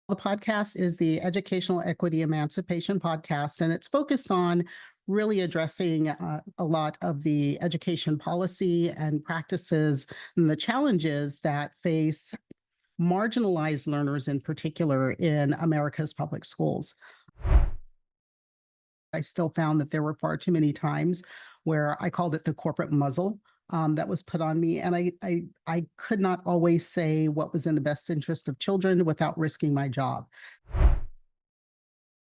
The podcast is the Educational Equity Emancipation podcast, and it's focused on really addressing a lot of the education policy and practices and the challenges that face marginalized learners in particular in America's public schools. I still found that there were far too many times where I called it the corporate muzzle that was put on me. And I could not always say what was in the best interest of children without risking my job.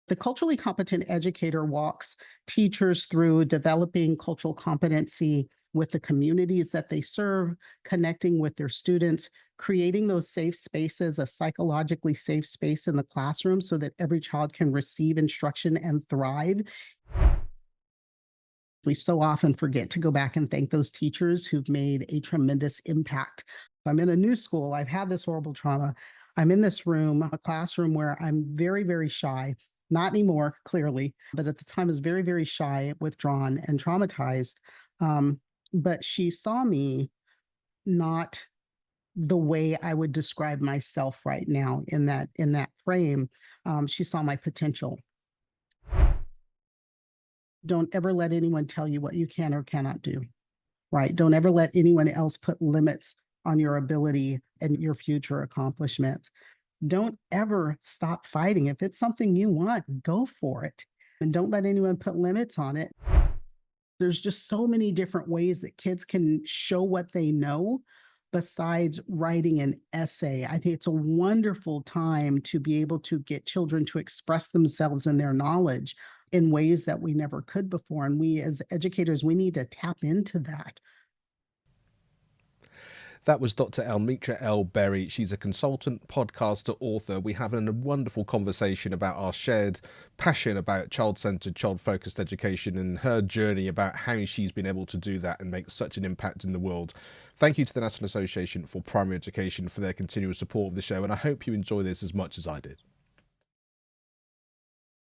The culturally competent educator walks teachers through developing cultural competency with the communities that they serve, connecting with their students, creating those safe spaces, a psychologically safe space in the classroom so that every child can receive instruction and thrive. We so often forget to go back and thank those teachers who've made a tremendous impact. I'm in a new school. I've had this horrible trauma. I'm in this room, a classroom where I'm very, very shy. Not anymore, clearly, but at the time I was very, very shy, withdrawn, and traumatized. But she saw me not the way I would describe myself right now in that frame. She saw my potential. Don't ever let anyone tell you what you can or cannot do, right? Don't ever let anyone else put limits on your ability and your future accomplishments. Don't ever stop fighting. If it's something you want, go for it. And don't let anyone put limits on it. There's just so many different ways that kids can show what they know besides writing an essay. I think it's a wonderful time to be able to get children to express themselves and their knowledge in ways that we never could before. And we as educators, we need to tap into that. That was Dr. Almitra L. Berry. She's a consultant, podcaster, author. We have a wonderful conversation about our shared passion about child-centered, child-focused education and her journey about how she's been able to do that and make such an impact in the world. Thank you to the National Association for Primary Education for their continual support of the show, and I hope you enjoy this as much as I did.